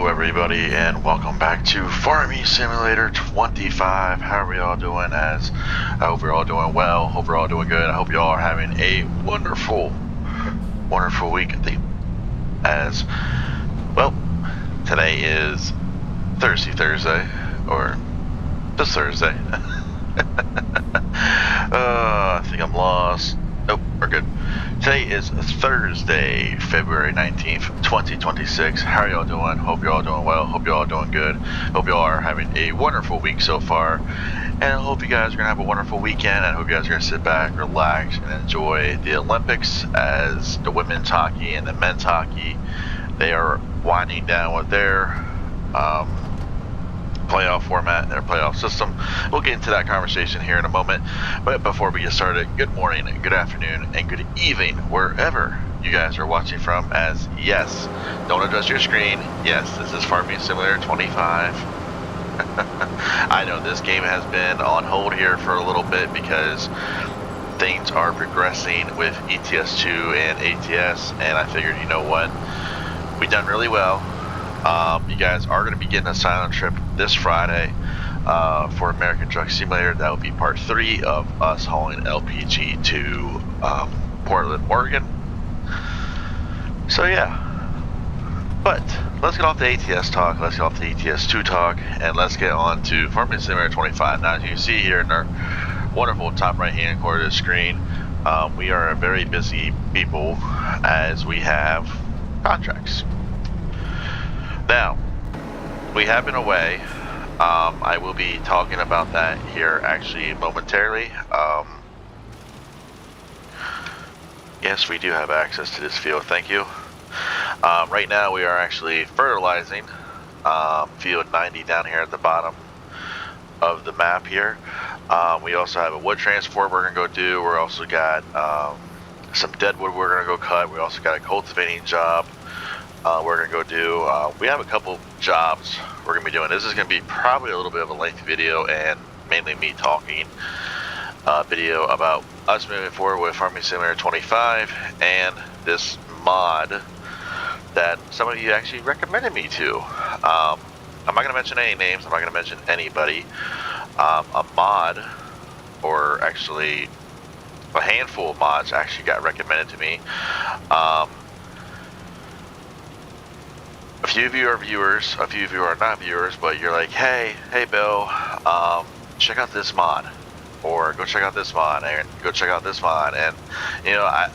everybody, and welcome back to Farming Simulator 25. How are we all doing? I hope you're all doing well. Hope you're all doing good. I hope you all are having a wonderful week. Today is Thursday, or just Thursday. I think I'm lost. Nope, we're good. Today is Thursday, February 19th, 2026. How are y'all doing? Hope you're all doing well. Hope you're all doing good. Hope y'all are having a wonderful week so far. And I hope you guys are going to have a wonderful weekend. I hope you guys are going to sit back, relax, and enjoy the Olympics as the women's hockey and the men's hockey, they are winding down with their playoff format, their playoff system. We'll get into that conversation here in a moment. But before we get started, good morning, good afternoon, and good evening, wherever you guys are watching from. As yes, don't adjust your screen. Yes, this is Farming Simulator 25. I know this game has been on hold here for a little bit because things are progressing with ETS2 and ATS, and I figured, you know what, we've done really well. You guys are going to be getting a silent trip this Friday for American Truck Simulator. That will be part 3 of us hauling LPG to Portland, Oregon. So yeah, but let's get off the ATS talk, let's get off the ETS2 talk, and let's get on to Farming Simulator 25. Now, as you can see here in our wonderful top right hand corner of the screen, we are a very busy people as we have contracts. Now, we have been away. I will be talking about that here actually momentarily. Yes, we do have access to this field, thank you. Right now we are actually fertilizing field 90 down here at the bottom of the map here. We also have a wood transport we're going to go do. We're also got some dead wood we're going to go cut. We also got a cultivating job we're going to go do. We have a couple jobs we're going to be doing. This is going to be probably a little bit of a lengthy video and mainly me talking video about us moving forward with Farming Simulator 25 and this mod that some of you actually recommended me to. I'm not going to mention any names. I'm not going to mention anybody. A mod, or actually a handful of mods actually got recommended to me. A few of you are viewers, a few of you are not viewers, but you're like, hey Bill, check out this mod, or go check out this mod, and go check out this mod, and you know, I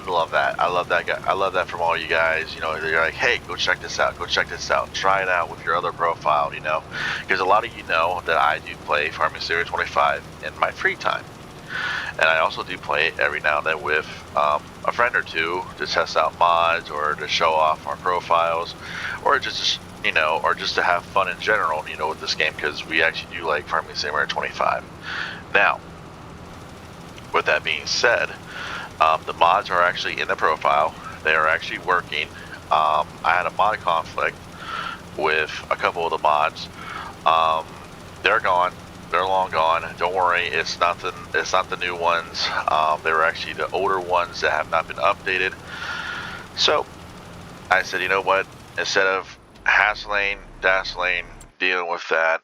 love that. I love that. I love that from all you guys. You know, you're like, hey, go check this out. Go check this out. Try it out with your other profile. You know, because a lot of you know that I do play Farming Simulator 25 in my free time. And I also do play it every now and then with a friend or two to test out mods or to show off our profiles, or just you know, or just to have fun in general, you know, with this game, because we actually do like Farming Simulator 25. Now, with that being said, the mods are actually in the profile. They are actually working. I had a mod conflict with a couple of the mods. They're gone. They're long gone. Don't worry, it's not the new ones. They were actually the older ones that have not been updated. So I said, you know what? Instead of hassling, dealing with that,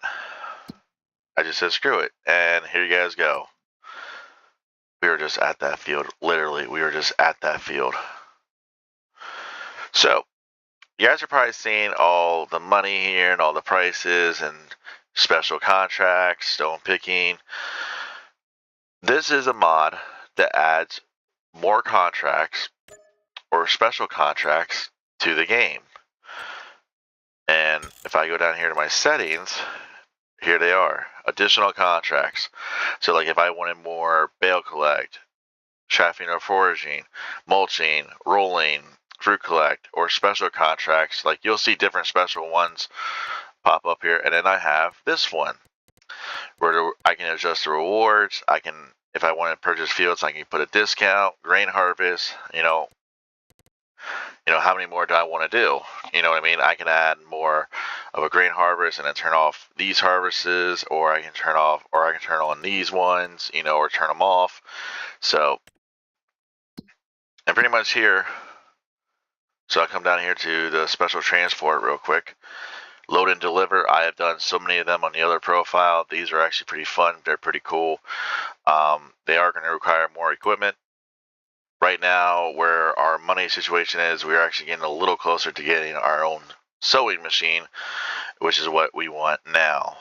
I just said screw it. And here you guys go. We were just at that field. Literally, we were just at that field. So you guys are probably seeing all the money here and all the prices and special contracts, stone picking. This is a mod that adds more contracts or special contracts to the game. And if I go down here to my settings, here they are, additional contracts. So like if I wanted more bale collect, chaffing or foraging, mulching, rolling, fruit collect, or special contracts, like you'll see different special ones pop up here. And then I have this one where I can adjust the rewards. I can, if I want to purchase fields, I can put a discount, grain harvest, you know, how many more do I want to do? You know what I mean? I can add more of a grain harvest and then turn off these harvests, or I can turn on these ones, you know, or turn them off. So, and pretty much here, So I come down here to the special transport real quick. Load and deliver. I have done so many of them on the other profile. These are actually pretty fun. They're pretty cool. They are going to require more equipment. Right now, where our money situation is, we're actually getting a little closer to getting our own sewing machine, which is what we want now.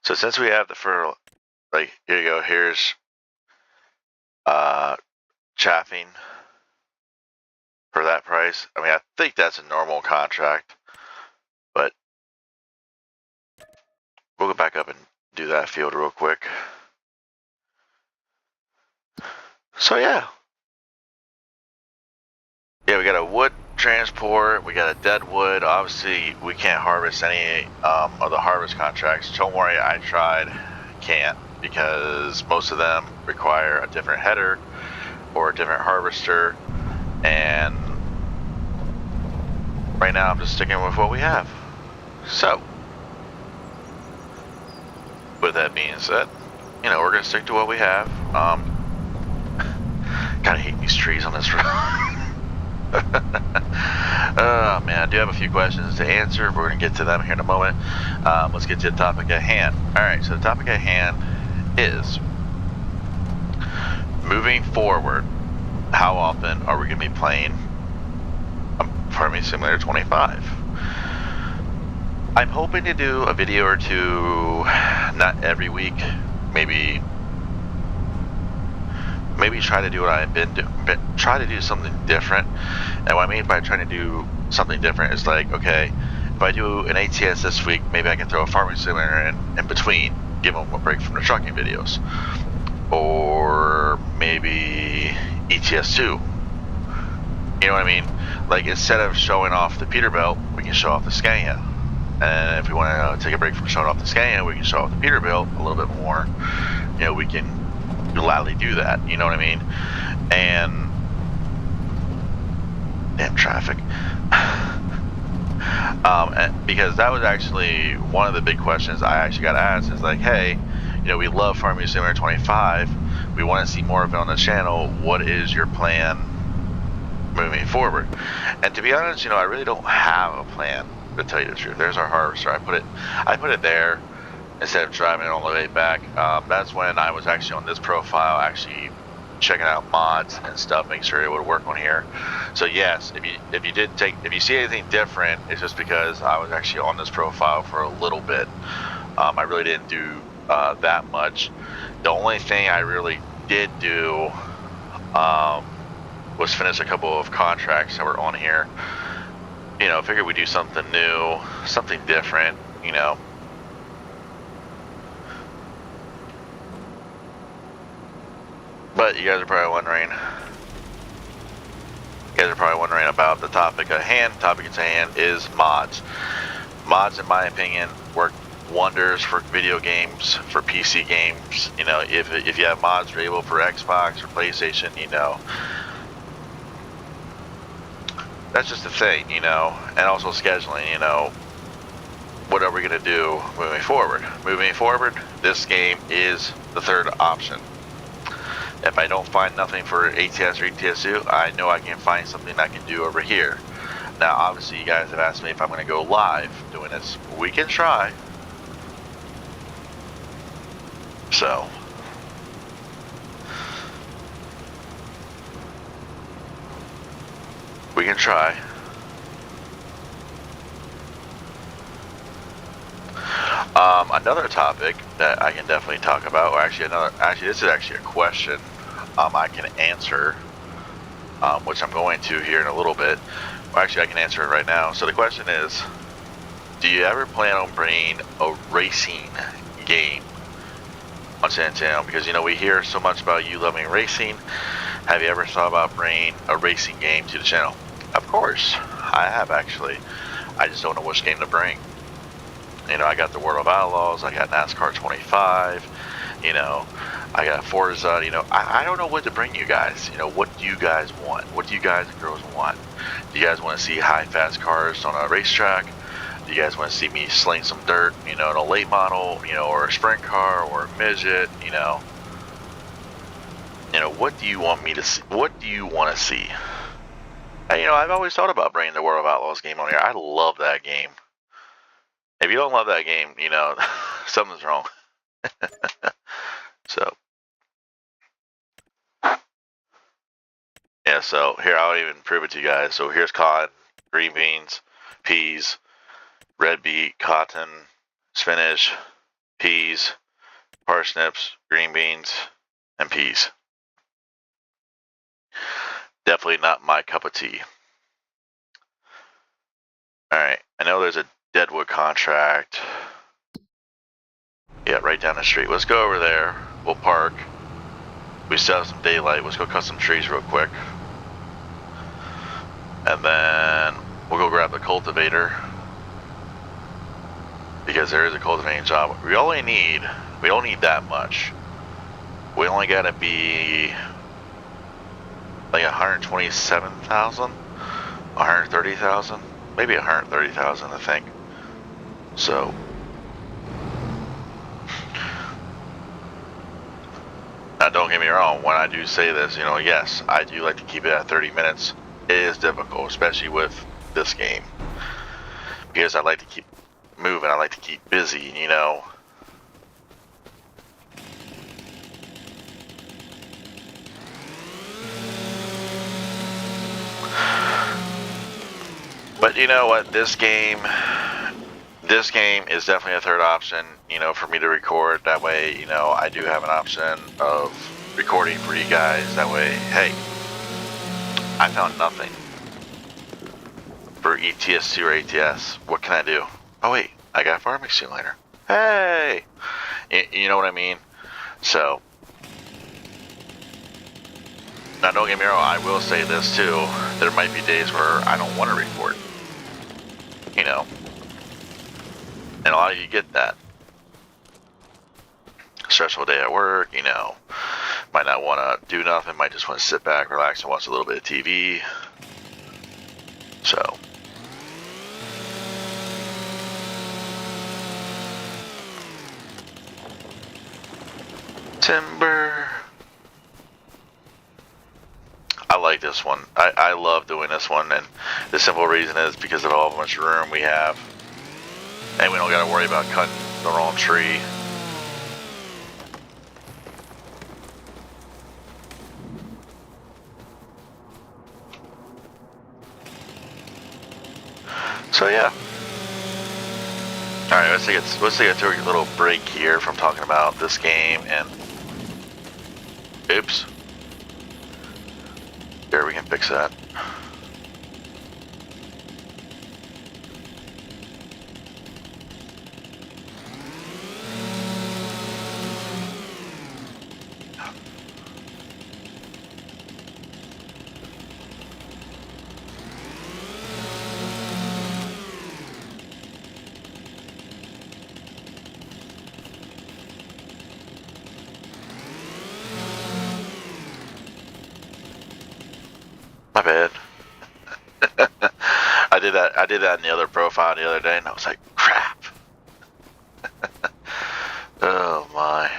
So since we have the like, here you go, here's chaffing for that price. I mean, I think that's a normal contract, but we'll go back up and do that field real quick. So yeah, we got a wood transport, we got a dead wood. Obviously, we can't harvest any of the harvest contracts. Don't worry, I tried, can't, because most of them require a different header or a different harvester, and right now I'm just sticking with what we have. So, with that being said, we're gonna stick to what we have. Kinda hate these trees on this road. Oh man, I do have a few questions to answer. We're gonna get to them here in a moment. Let's get to the topic at hand. Alright, so the topic at hand is moving forward. How often are we gonna be playing Farming Simulator 25? I'm hoping to do a video or two, not every week, maybe try to do what I've been doing, but try to do something different. And what I mean by trying to do something different is like, okay, if I do an ATS this week, maybe I can throw a Farming Simulator in between, give them a break from the trucking videos. Or maybe ETS2. You know what I mean? Like, instead of showing off the Peterbilt, we can show off the Scania. And if we want to take a break from showing off the Scania, we can show off the Peterbilt a little bit more. We can gladly do that. You know what I mean? And damn traffic. Because that was actually one of the big questions I actually got asked. Is like, hey, we love Farming Simulator 25. We want to see more of it on the channel. What is your plan moving forward? And to be honest, I really don't have a plan, to tell you the truth. There's our harvester. I put it there instead of driving it all the way back. That's when I was actually on this profile, actually checking out mods and stuff, making sure it would work on here. So yes, if you see anything different, it's just because I was actually on this profile for a little bit. I really didn't do that much. The only thing I really did do was finish a couple of contracts that were on here. Figured we'd do something new, something different, But you guys are probably wondering about the topic at hand. The topic at hand is mods. Mods, in my opinion, work wonders for video games, for PC games. If you have mods available for Xbox or PlayStation, that's just the thing, and also scheduling, what are we going to do moving forward? Moving forward, this game is the third option. If I don't find nothing for ATS or ETS2, I know I can find something I can do over here. Now, obviously, you guys have asked me if I'm going to go live doing this. We can try. So, we can try. Another topic that I can definitely talk about, or actually this is actually a question I can answer, which I'm going to here in a little bit. Well, actually, I can answer it right now. So the question is, do you ever plan on bringing a racing game on San Antonio? Because we hear so much about you loving racing. Have you ever thought about bringing a racing game to the channel? Of course, I have actually. I just don't know which game to bring. I got the World of Outlaws, I got NASCAR 25, I got Forza, I don't know what to bring you guys. What do you guys want? What do you guys and girls want? Do you guys want to see high fast cars on a racetrack? Do you guys want to see me sling some dirt, in a late model, or a sprint car, or a midget, what do you want me to see? What do you want to see? And, I've always thought about bringing the World of Outlaws game on here. I love that game. If you don't love that game, something's wrong. So, yeah, so here, I'll even prove it to you guys. So here's cod, green beans, peas, red beet, cotton, spinach, peas, parsnips, green beans, and peas. Definitely not my cup of tea. Alright, I know there's a Deadwood contract. Yeah, right down the street. Let's go over there. We'll park. We still have some daylight. Let's go cut some trees real quick. And then we'll go grab the cultivator. Because there is a cultivating job. We don't need that much. We only gotta be like 127,000, 130,000, maybe 130,000, I think. So, now don't get me wrong, when I do say this, yes, I do like to keep it at 30 minutes. It is difficult, especially with this game, because I like to keep moving, I like to keep busy, But you know what, this game is definitely a third option, for me to record. That way, I do have an option of recording for you guys. That way, hey, I found nothing for ETS2 or ATS. What can I do? Oh wait, I got a farming simulator. Hey! You know what I mean? So, now don't get me wrong, I will say this too. There might be days where I don't want to record. And a lot of you get that. Stressful day at work, might not want to do nothing, might just want to sit back, relax, and watch a little bit of TV. So, timber. I like this one. I love doing this one, and the simple reason is because of how much room we have. And we don't got to worry about cutting the wrong tree. So yeah. All right, let's take a little break here from talking about this game and. Oops. Here, we can fix that. My bad. I did that in the other profile the other day, and I was like, crap. Oh my.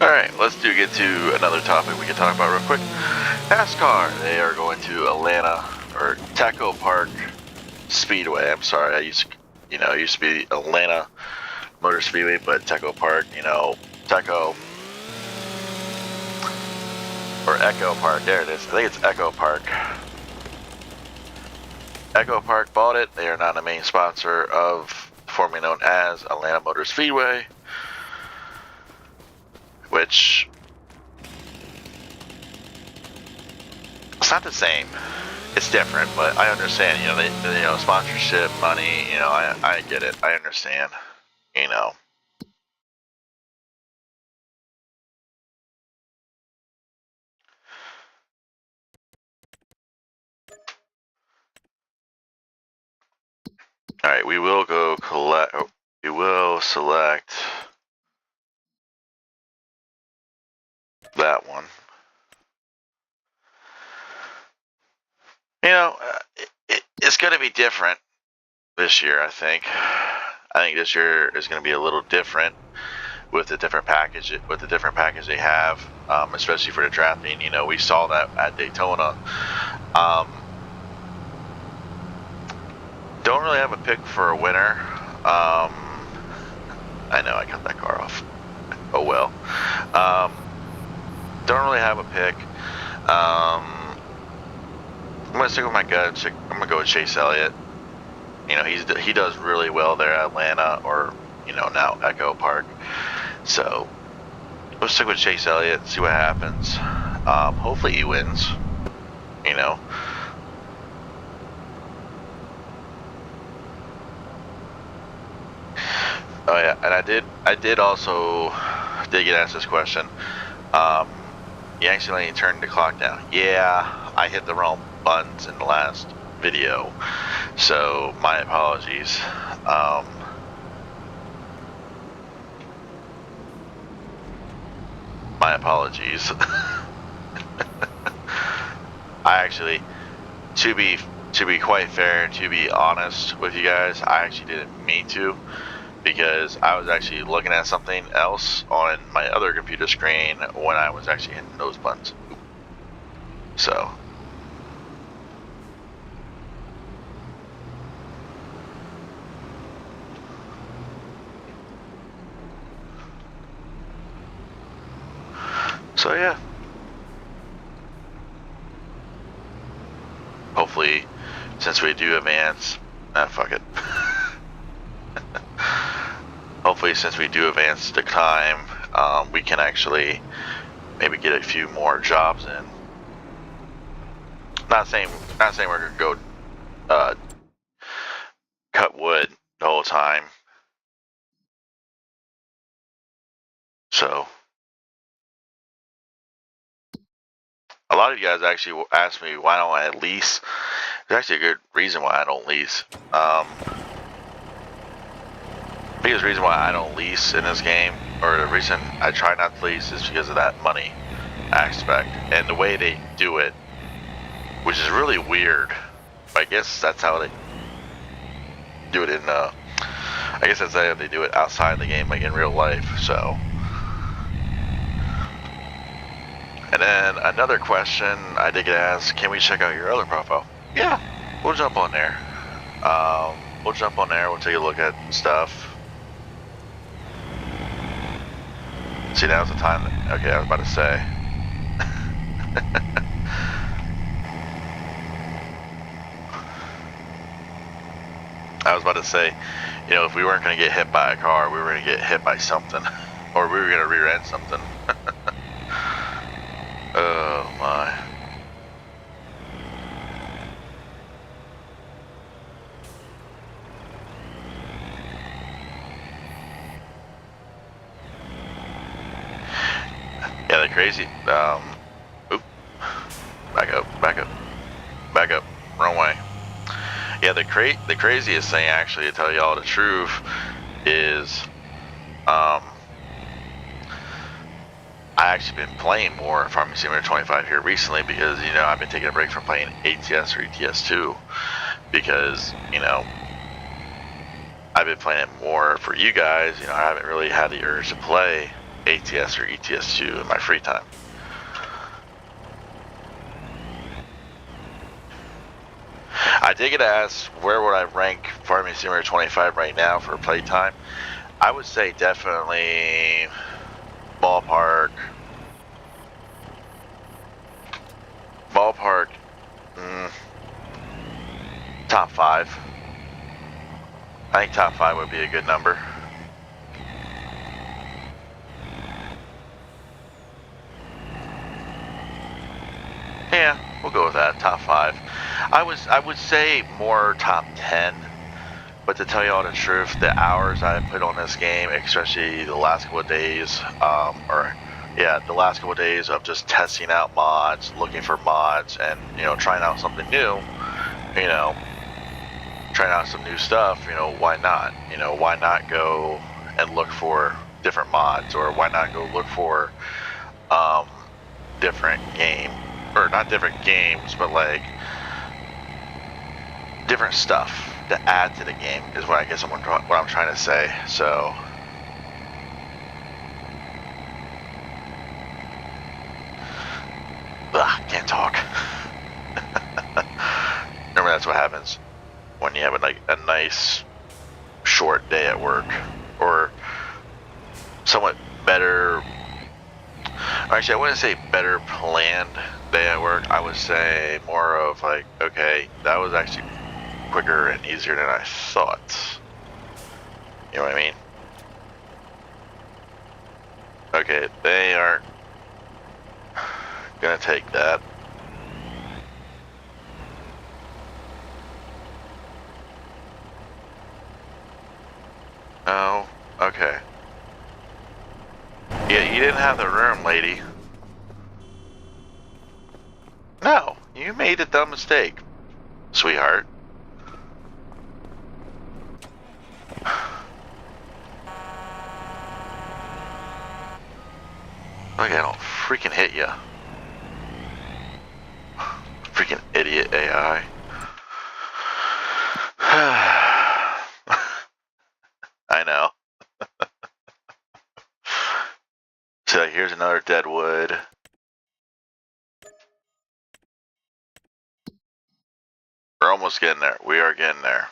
Alright, let's get to another topic we can talk about real quick. NASCAR, they are going to Atlanta, or Teco Park Speedway. I'm sorry, I used to be Atlanta Motor Speedway, but Teco Park, Teco, or Echo Park, there it is. I think it's Echo Park. Echo Park bought it. They are now the main sponsor of formerly known as Atlanta Motor Speedway, which it's not the same. It's different, but I understand. Sponsorship, money. I get it. I understand. All right, we will go collect. We will select that one. It's going to be different this year, I think. I think this year is going to be a little different with the different package they have, especially for the drafting. You know, we saw that at Daytona. Don't really have a pick for a winner. I know I cut that car off. Oh well. Don't really have a pick. I'm gonna stick with my gut. I'm gonna go with Chase Elliott. You know, he does really well there at Atlanta, or you know, now Echo Park. So we'll stick with Chase Elliott, see what happens. Hopefully he wins. You know. Oh yeah, and I did also get asked this question. You accidentally turned the clock down. Yeah, I hit the wrong buttons in the last video, so my apologies. My apologies. I actually, to be quite fair, to be honest with you guys, I actually didn't mean to, because I was actually looking at something else on my other computer screen when I was actually hitting those buttons. So. So yeah. Hopefully, since we do advance, fuck it. Hopefully, since we do advance the time, we can actually maybe get a few more jobs in. Not saying we're gonna go cut wood the whole time. So, a lot of you guys actually asked me why don't I lease. There's actually a good reason why I don't lease. Biggest reason why I don't lease in this game, or the reason I try not to lease, is because of that money aspect and the way they do it, which is really weird. I guess that's how they do it in. I guess that's how they do it outside the game, like in real life. So, and then another question I did get asked: can we check out your other profile? Yeah, we'll jump on there. We'll jump on there. We'll take a look at stuff. See, now's the time. Okay, I was about to say. I was about to say, you know, if we weren't going to get hit by a car, we were going to get hit by something. Or we were going to rear end something. Oh my. Yeah, they're crazy. Oop. Back up. Wrong way. Yeah, the craziest thing, actually, to tell y'all the truth, is I actually been playing more Farming Simulator 25 here recently, because, you know, I've been taking a break from playing ATS or ETS2, because, you know, I've been playing it more for you guys. You know, I haven't really had the urge to play ATS or ETS2 in my free time. I did get asked where would I rank Farming Simulator 25 right now for playtime. I would say definitely ballpark. Top 5. I think top 5 would be a good number. Yeah, we'll go with that. Top 5. I would say more top 10. But to tell you all the truth, the hours I put on this game, especially the last couple of days, the last couple of days of just testing out mods, looking for mods, and, you know, trying out something new, you know, trying out some new stuff, you know, why not? You know, why not go and look for different mods, or why not go look for different or not different games, but like different stuff to add to the game is what I guess what I'm trying to say. So you have a nice short day at work, or somewhat better. Actually, I wouldn't say better planned day at work. I would say more of like, okay, that was actually quicker and easier than I thought. You know what I mean? Okay, they aren't gonna take that. Oh, okay. Yeah, you didn't have the room, lady. No, you made a dumb mistake, sweetheart. Look, I don't freaking hit you. Freaking idiot AI. I know. So here's another dead wood. We're almost getting there. We are getting there.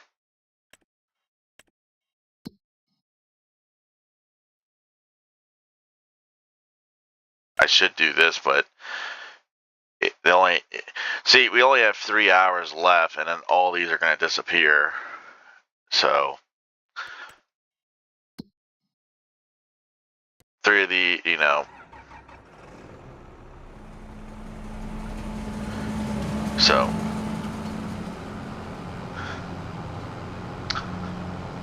I should do this, but we only have 3 hours left, and then all these are going to disappear. So 3 of the, so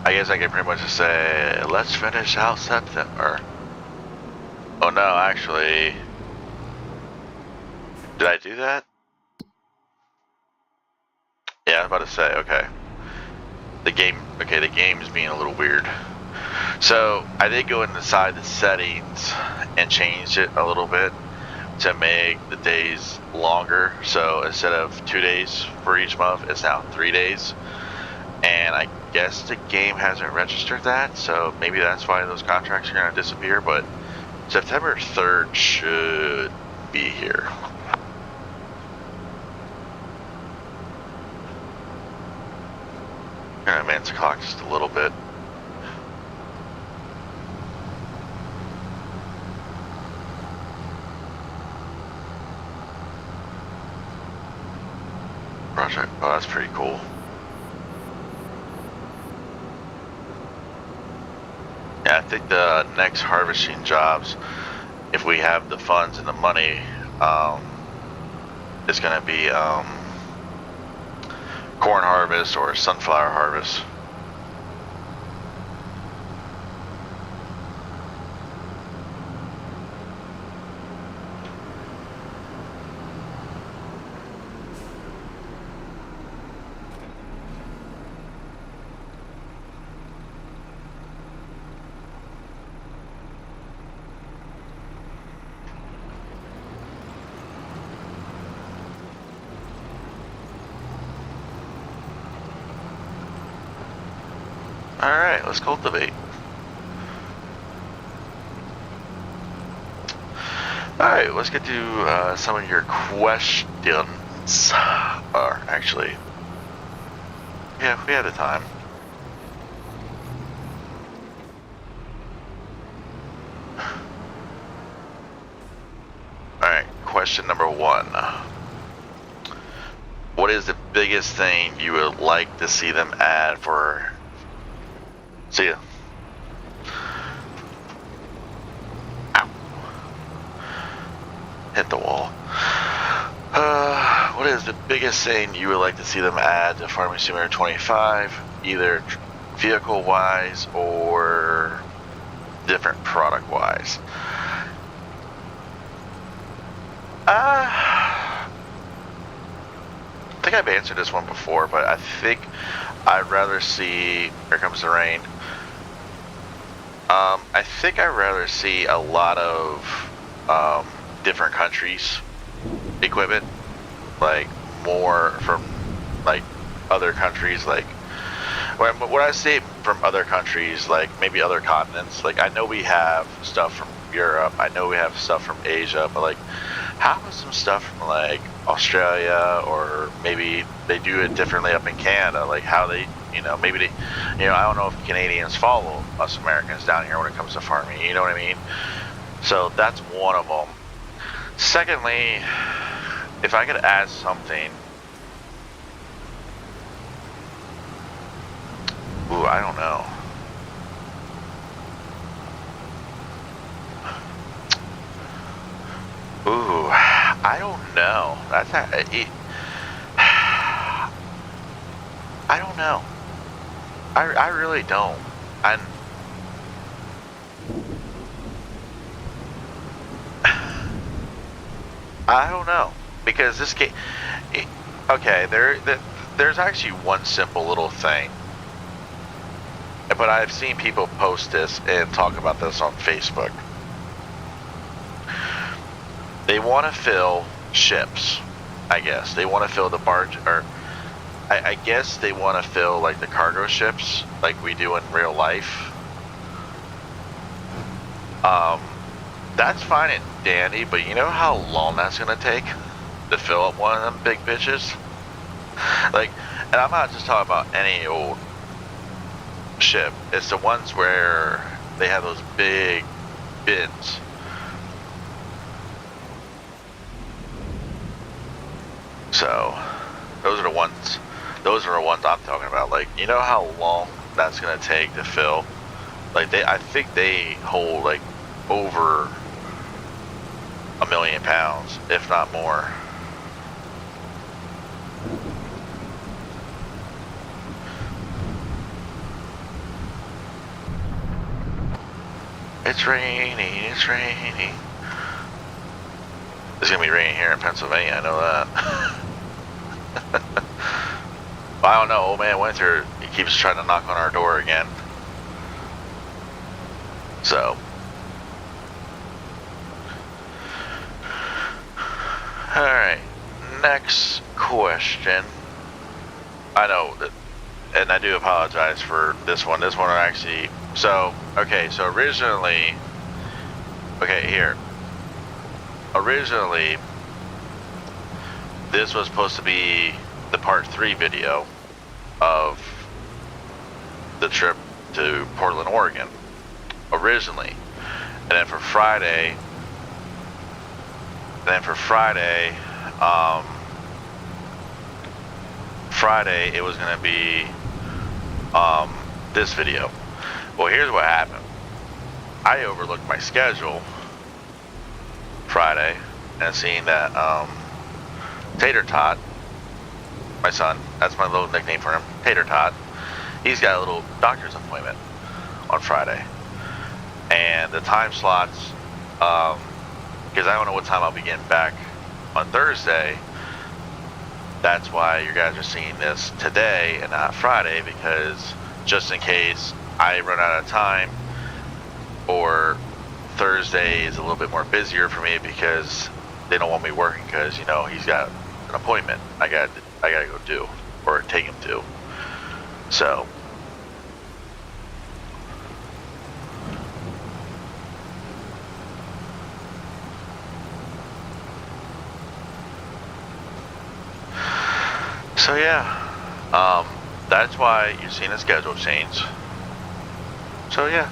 I guess I can pretty much just say, let's finish out September. Oh no, actually, did I do that? Yeah, I was about to say, okay. The game is being a little weird. So I did go inside the settings and change it a little bit to make the days longer. So instead of 2 days for each month, it's now 3 days. And I guess the game hasn't registered that, so maybe that's why those contracts are going to disappear. But September 3rd should be here. I'm going to advance the clock just a little bit. Project, oh, that's pretty cool. Yeah, I think the next harvesting jobs, if we have the funds and the money, is going to be corn harvest or sunflower harvest. Alright, let's cultivate. Alright, let's get to some of your questions. Or actually, yeah, we have the time. Alright, question number 1. What is the biggest thing you would like to see them add for... See ya. Ow. Hit the wall. What is the biggest thing you would like to see them add to Farming Simulator 25, either vehicle-wise or different product-wise? I think I've answered this one before, but I think I'd rather see... Here comes the rain. I think I'd rather see a lot of different countries' equipment, like more from like other countries. Like when I say from other countries, like maybe other continents. Like I know we have stuff from Europe, I know we have stuff from Asia, but like how about some stuff from like Australia, or maybe they do it differently up in Canada, like how they, maybe they, I don't know if Canadians follow us Americans down here when it comes to farming, you know what I mean? So that's one of them. Secondly, if I could add something, ooh, I don't know. Ooh, I don't know. That's not, I don't know. I really don't. And I don't know, because this game. Okay, there's actually one simple little thing, but I've seen people post this and talk about this on Facebook. They want to fill ships, I guess. They want to fill the barge, or I guess they want to fill like the cargo ships like we do in real life. That's fine and dandy, but you know how long that's gonna take to fill up one of them big bitches? Like, and I'm not just talking about any old ship. It's the ones where they have those big bins. So, those are the ones I'm talking about. Like, you know how long that's gonna take to fill? Like, I think they hold like over 1 million pounds, if not more. It's raining, it's raining. It's gonna be raining here in Pennsylvania, I know that. I don't know, old man Winter, he keeps trying to knock on our door again. So. Alright, next question. I know that, and I do apologize for this one. This one actually, so originally, originally, this was supposed to be the part 3 video of the trip to Portland, Oregon, originally. And then for Friday, it was going to be this video. Well, here's what happened. I overlooked my schedule Friday and seeing that Tater Tot, my son, that's my little nickname for him, Tater Tot, he's got a little doctor's appointment on Friday. And the time slots, because I don't know what time I'll be getting back on Thursday. That's why you guys are seeing this today and not Friday, because just in case I run out of time, or Thursday is a little bit more busier for me because they don't want me working, because he's got an appointment I gotta go do, or take him to. So. So yeah, that's why you're seeing a schedule change. So yeah.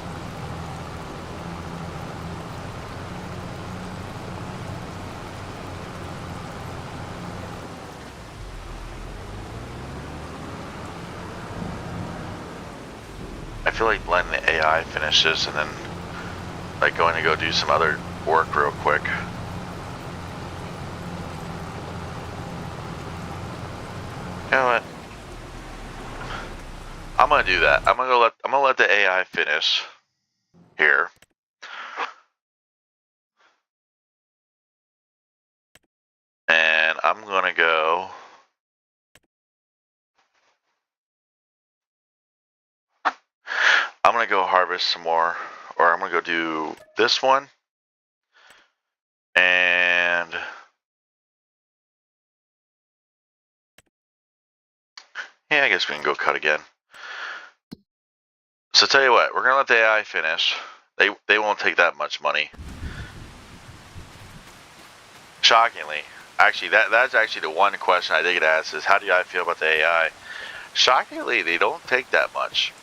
I feel like letting the AI finish this and then like going to go do some other work real quick. You know what? I'm gonna do that. I'm gonna let the AI finish here. And I'm gonna go. I'm gonna go harvest some more, or I'm gonna go do this one. And yeah, I guess we can go cut again. So tell you what, we're gonna let the AI finish. They won't take that much money. Shockingly, actually, that's actually the one question I did get asked is how do I feel about the AI? Shockingly, they don't take that much.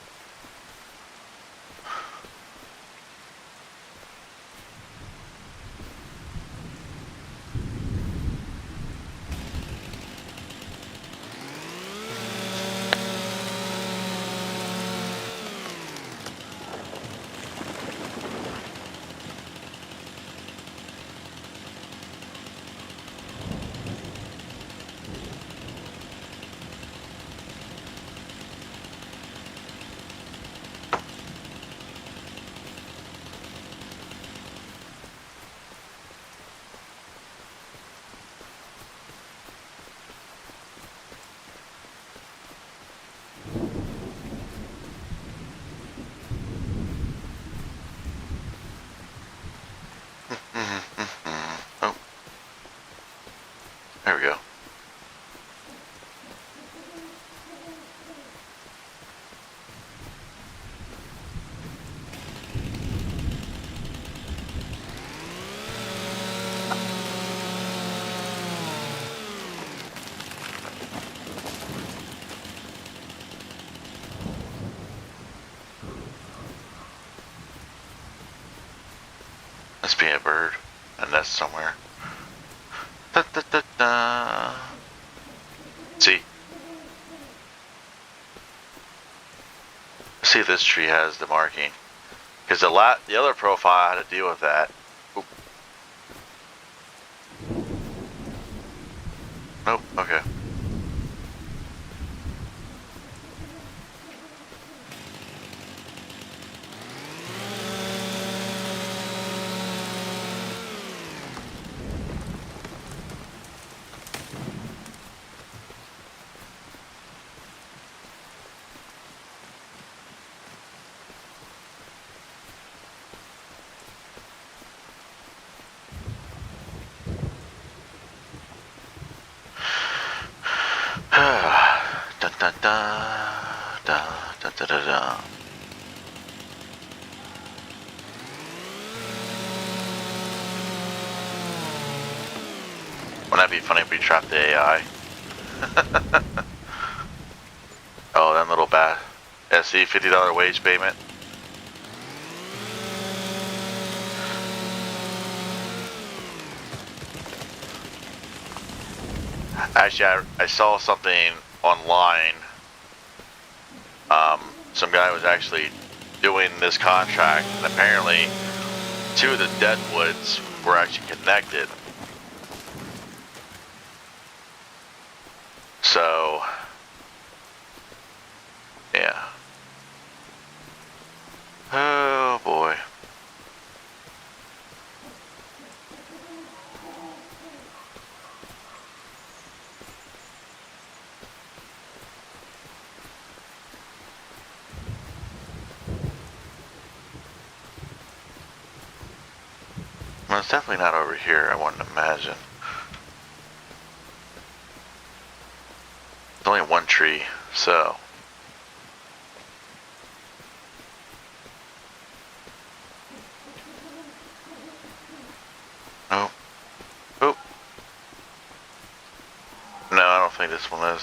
Oh, there we go. Must be a bird, a nest somewhere. Da, da, da, da. See if this tree has the marking. Because the other profile had to deal with that. Oop. Nope, okay. Dun, dun, dun, dun, dun, dun, dun, dun. Wouldn't that be funny if we trapped the AI? Oh, that little bat. Yeah, see, $50 wage payment. Actually, I saw something online. Some guy was actually doing this contract, and apparently 2 of the deadwoods were actually connected. So, yeah. Oh boy. Well, it's definitely not over here, I wouldn't imagine. There's only one tree, so. Oh. Oh. No, I don't think this one is.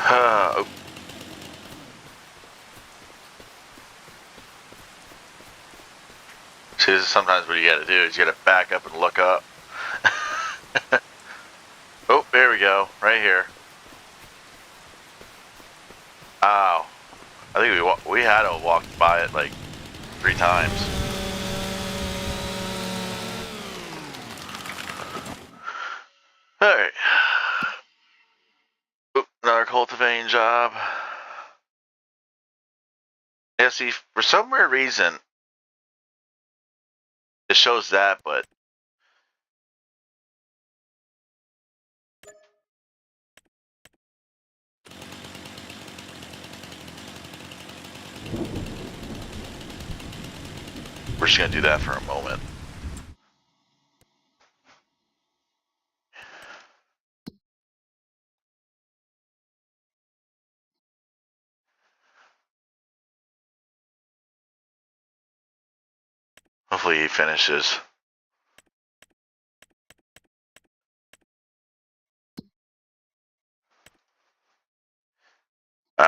Oh. See, this is sometimes what you gotta do is you gotta back up and look up. Oh, there we go, right here. Ow. I think we had to walk by it like 3 times. Alright. Another cultivating job. Yeah, see, for some weird reason, it shows that, but we're just gonna do that for a moment. Hopefully he finishes.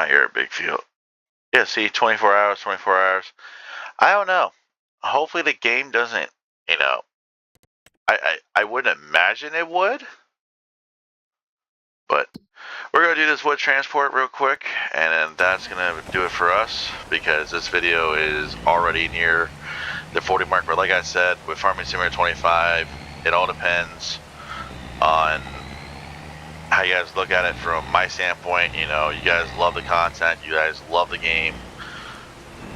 You're a big field. Yeah, see, 24 hours, 24 hours. I don't know. Hopefully the game doesn't, you know, I wouldn't imagine it would. But we're going to do this wood transport real quick, and then that's going to do it for us, because this video is already near the 40 mark. But like I said, with Farming Simulator 25, it all depends on how you guys look at it from my standpoint. You know, you guys love the content, you guys love the game.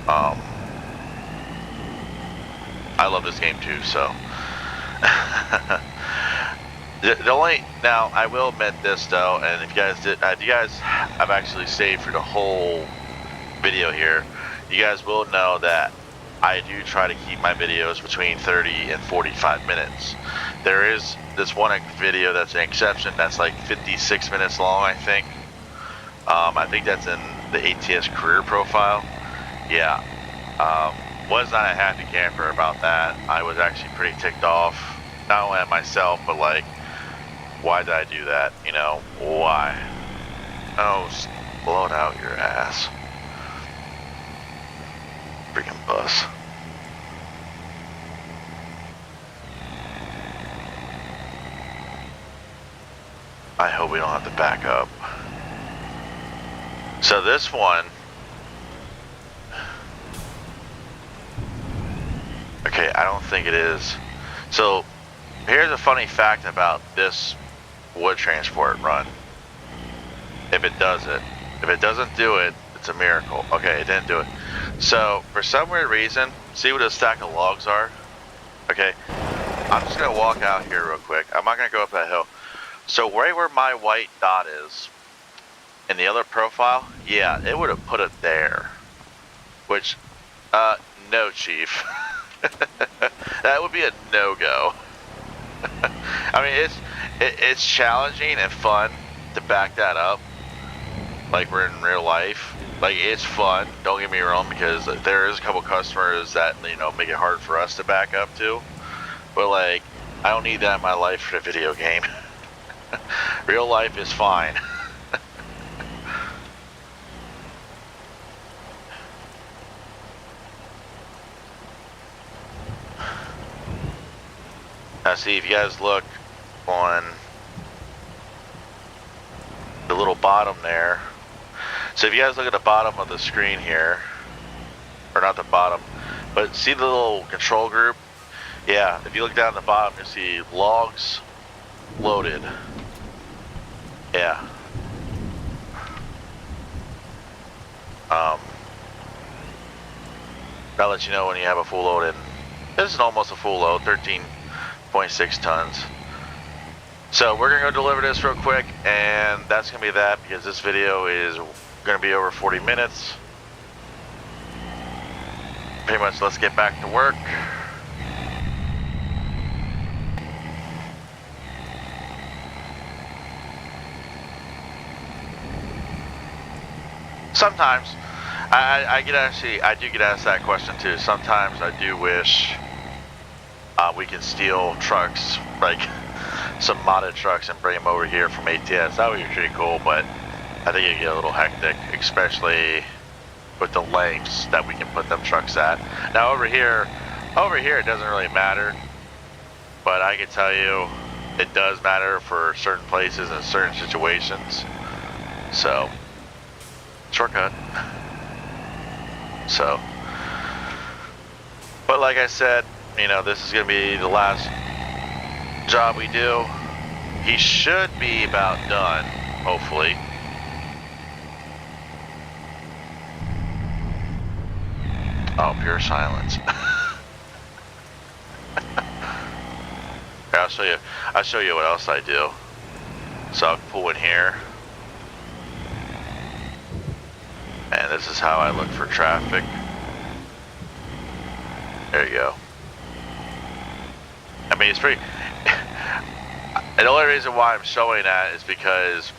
I love this game too, so. The only, now I will admit this though, and if you guys did, you guys have actually stayed for the whole video here, you guys will know that I do try to keep my videos between 30 and 45 minutes. There is this one video that's an exception, that's like 56 minutes long, I think. I think that's in the ATS career profile. Yeah, was not a happy camper about that. I was actually pretty ticked off, not only at myself, but like, why did I do that? You know, why? Oh, blow it out your ass. Freaking bus. I hope we don't have to back up. So this one, okay, I don't think it is. So here's a funny fact about this wood transport run. If it does it. If it doesn't do it, it's a miracle. Okay, it didn't do it. So for some weird reason, see what a stack of logs are? Okay, I'm just gonna walk out here real quick. I'm not gonna go up that hill. So right where my white dot is, in the other profile, yeah, it would have put it there. Which, no, Chief. That would be a no-go. I mean, it's challenging and fun to back that up, like we're in real life. Like, it's fun, don't get me wrong, because there is a couple customers that, you know, make it hard for us to back up to. But like, I don't need that in my life for the video game. Real life is fine. Now see, if you guys look on the little bottom there, so if you guys look at the bottom of the screen here, or not the bottom, but see the little control group? Yeah, if you look down at the bottom, you'll see logs loaded. Yeah. That'll let you know when you have a full load in. This is almost a full load, 13.6 tons. So we're gonna go deliver this real quick, and that's gonna be that, because this video is gonna be over 40 minutes. Pretty much, let's get back to work. Sometimes, I do get asked that question too. Sometimes I do wish we can steal trucks, like some modded trucks, and bring them over here from ATS. That would be pretty cool, but I think it'd get a little hectic, especially with the lengths that we can put them trucks at. Now over here it doesn't really matter, but I can tell you it does matter for certain places and certain situations. So, shortcut. So, but like I said, you know, this is gonna be the last job we do. He should be about done, hopefully. Oh, pure silence. Here, I'll show you what else I do. So I'll pull in here. And this is how I look for traffic. There you go. I mean, it's pretty... And the only reason why I'm showing that is because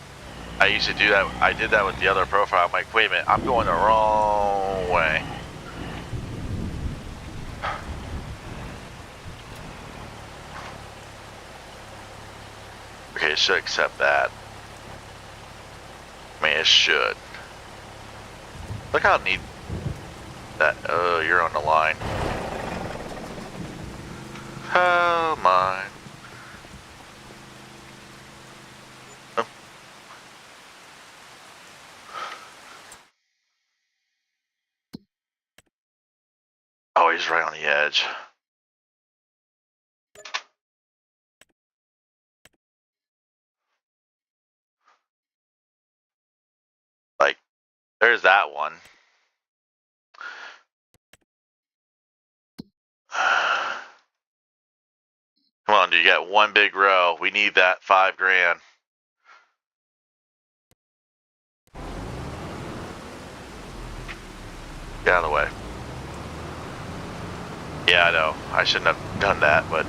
I used to do that. I did that with the other profile. I'm like, wait a minute, I'm going the wrong way. Okay, it should accept that. I mean, it should. Look how neat that. Oh, you're on the line. Oh my. Oh. Oh, he's right on the edge. Like, there's that one. Come on, dude, you got one big row. We need that $5 grand. Get out of the way. Yeah, I know. I shouldn't have done that, but...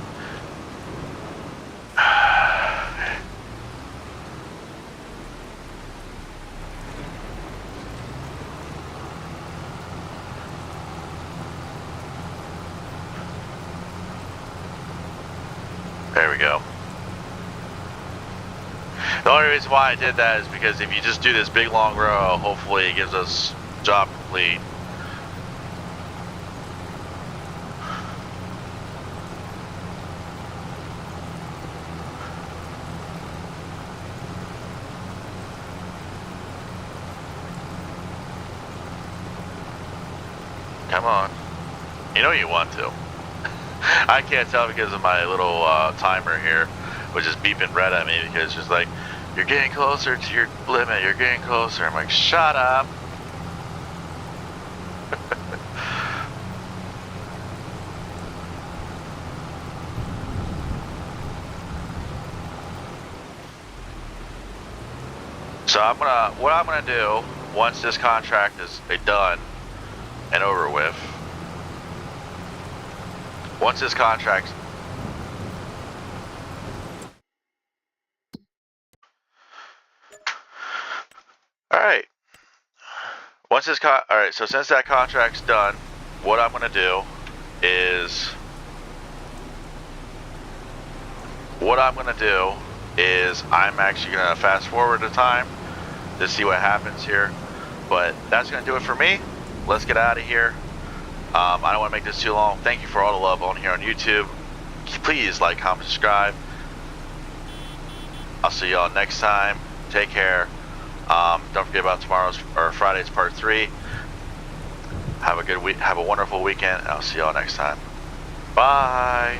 There we go. The only reason why I did that is because if you just do this big long row, hopefully it gives us job complete. Come on. You know you want to. I can't tell because of my little timer here, which is beeping red at me because it's just like, you're getting closer to your limit, you're getting closer. I'm like, shut up. So what I'm gonna do once this contract is done and over with, once this contract, all right. All right. So since that contract's done, what I'm gonna do is I'm actually gonna fast forward the time to see what happens here. But that's gonna do it for me. Let's get out of here. I don't want to make this too long. Thank you for all the love on here on YouTube. Please like, comment, subscribe. I'll see y'all next time. Take care. Don't forget about tomorrow's or Friday's part 3. Have a good week. Have a wonderful weekend. I'll see y'all next time. Bye.